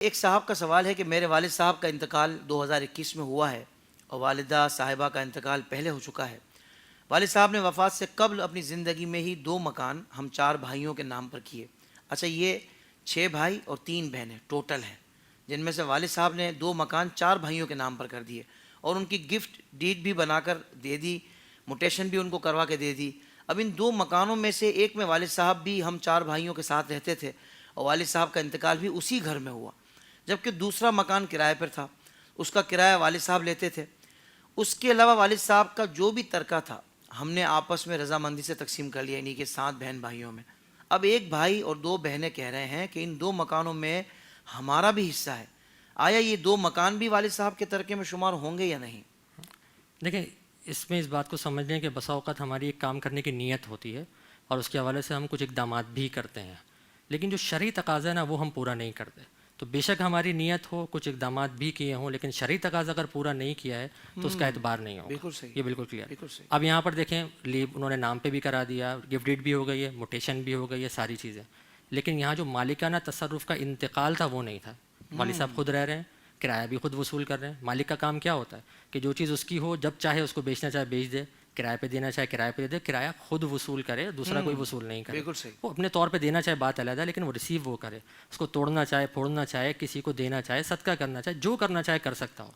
ایک صاحب کا سوال ہے کہ میرے والد صاحب کا انتقال 2021 میں ہوا ہے اور والدہ صاحبہ کا انتقال پہلے ہو چکا ہے۔ والد صاحب نے وفات سے قبل اپنی زندگی میں ہی 2 مکان ہم 4 بھائیوں کے نام پر کیے۔ اچھا، یہ 6 بھائی اور 3 بہنیں ٹوٹل ہیں، جن میں سے والد صاحب نے 2 مکان 4 بھائیوں کے نام پر کر دیے اور ان کی گفٹ ڈیڈ بھی بنا کر دے دی، موٹیشن بھی ان کو کروا کے دے دی۔ اب ان 2 مکانوں میں سے ایک میں والد صاحب بھی ہم 4 بھائیوں کے ساتھ رہتے تھے اور والد صاحب کا انتقال بھی اسی گھر میں ہوا، جبکہ دوسرا مکان کرائے پر تھا، اس کا کرایہ والد صاحب لیتے تھے۔ اس کے علاوہ والد صاحب کا جو بھی ترکہ تھا ہم نے آپس میں رضامندی سے تقسیم کر لیا، یعنی کہ 7 بہن بھائیوں میں۔ اب ایک بھائی اور 2 بہنیں کہہ رہے ہیں کہ ان 2 مکانوں میں ہمارا بھی حصہ ہے، آیا یہ 2 مکان بھی والد صاحب کے ترکے میں شمار ہوں گے یا نہیں؟ دیکھیں، اس میں اس بات کو سمجھ لیں کہ بسا اوقات ہماری ایک کام کرنے کی نیت ہوتی ہے اور اس کے حوالے سے ہم کچھ اقدامات بھی کرتے ہیں، لیکن جو شرعی تقاضا ہے نا وہ ہم پورا نہیں کرتے۔ تو بے شک ہماری نیت ہو، کچھ اقدامات بھی کیے ہوں، لیکن شرعی تقاضا اگر پورا نہیں کیا ہے تو اس کا اعتبار نہیں ہوگا۔ بالکل صحیح، یہ بالکل کلیئر۔ بالکل صحیح۔ اب یہاں پر دیکھیں، لیو انہوں نے نام پہ بھی کرا دیا، گفٹ ڈیڈ بھی ہو گئی ہے، موٹیشن بھی ہو گئی ہے، ساری چیزیں، لیکن یہاں جو مالکانہ تصرف کا انتقال تھا وہ نہیں تھا۔ والد صاحب خود رہ رہے ہیں، کرایہ بھی خود وصول کر رہے ہیں۔ مالک کا کام کیا ہوتا ہے کہ جو چیز اس کی ہو، جب چاہے اس کو بیچنا چاہے بیچ دے، کرایہ پہ دینا چاہے کرایہ پہ دے دے، کرایہ خود وصول کرے، دوسرا کوئی وصول نہیں کرے۔ بالکل صحیح۔ وہ اپنے طور پہ دینا چاہے بات علیحدہ، لیکن وہ ریسیو وہ کرے، اس کو توڑنا چاہے، پھوڑنا چاہے، کسی کو دینا چاہے، صدقہ کرنا چاہے، جو کرنا چاہے کر سکتا ہو۔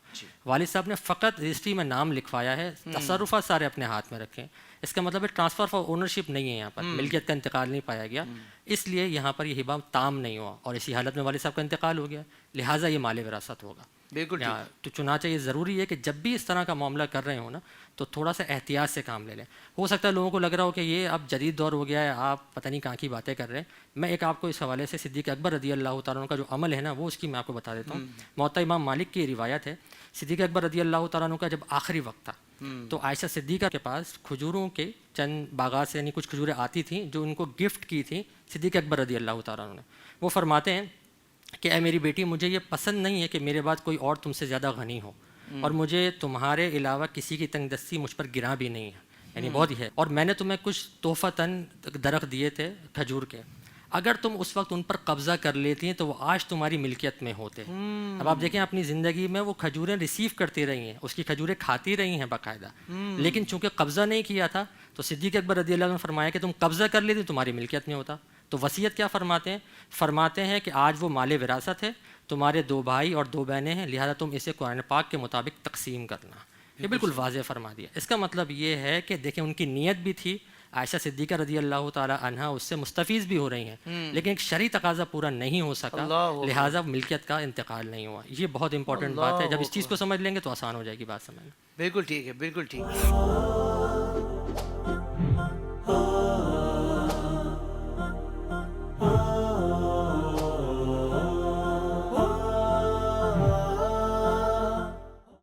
والد صاحب نے فقط رجسٹری میں نام لکھوایا ہے، تصرفات سارے اپنے ہاتھ میں رکھیں۔ اس کا مطلب ہے ٹرانسفر فار اونرشپ نہیں ہے، یہاں پر ملکیت کا انتقال نہیں پایا گیا، اس لیے یہاں پر یہ ہبہ تام نہیں ہوا، اور اسی حالت میں والد صاحب کا انتقال ہو گیا، لہٰذا یہ مال وراثت ہوگا۔ بالکل تو چنانچہ یہ ضروری ہے کہ جب بھی اس طرح کا معاملہ کر رہے ہوں نا تو تھوڑا سا احتیاط سے کام لے لیں۔ ہو سکتا ہے لوگوں کو لگ رہا ہو کہ یہ اب جدید دور ہو گیا ہے، آپ پتہ نہیں کہاں کی باتیں کر رہے ہیں۔ میں ایک آپ کو اس حوالے سے صدیق اکبر رضی اللہ تعالیٰ عنہ کا جو عمل ہے نا وہ اس کی میں آپ کو بتا دیتا ہوں۔ موطا امام مالک کی روایت ہے، صدیق اکبر رضی اللہ تعالیٰ عنہ کا جب آخری وقت تھا تو عائشہ صدیقہ کے پاس کھجوروں کے چند باغات سے یعنی کچھ کھجوریں آتی تھیں جو ان کو گفٹ کی تھیں صدیق اکبر رضی اللہ تعالیٰ عنہ نے۔ وہ فرماتے ہیں کہ اے میری بیٹی، مجھے یہ پسند نہیں ہے کہ میرے بعد کوئی اور تم سے زیادہ غنی ہو، اور مجھے تمہارے علاوہ کسی کی تنگ دستی مجھ پر گراں بھی نہیں ہے، یعنی بہت ہی ہے، اور میں نے تمہیں کچھ تحفتاً درخت دیے تھے کھجور کے، اگر تم اس وقت ان پر قبضہ کر لیتی ہیں تو وہ آج تمہاری ملکیت میں ہوتے۔ اب آپ دیکھیں اپنی زندگی میں وہ کھجوریں ریسیو کرتی رہی ہیں، اس کی کھجوریں کھاتی رہی ہیں باقاعدہ، لیکن چونکہ قبضہ نہیں کیا تھا تو صدیق اکبر رضی اللہ عنہ نے فرمایا کہ تم قبضہ کر لیتی تمہاری ملکیت میں ہوتا۔ تو وصیت کیا فرماتے ہیں؟ فرماتے ہیں کہ آج وہ مال وراثت ہے، تمہارے 2 بھائی اور 2 بہنیں ہیں، لہذا تم اسے قرآن پاک کے مطابق تقسیم کرنا۔ یہ بالکل واضح فرما دیا۔ اس کا مطلب یہ ہے کہ دیکھیں ان کی نیت بھی تھی، عائشہ صدیقہ رضی اللہ تعالیٰ عنہا اس سے مستفیض بھی ہو رہی ہیں، لیکن ایک شرعی تقاضا پورا نہیں ہو سکا، لہٰذا ملکیت کا انتقال نہیں ہوا۔ یہ بہت امپورٹنٹ بات ہے، جب اس چیز کو سمجھ لیں گے تو آسان ہو جائے گی بات سمجھنا۔ بالکل ٹھیک ہے، بالکل ٹھیک ہے۔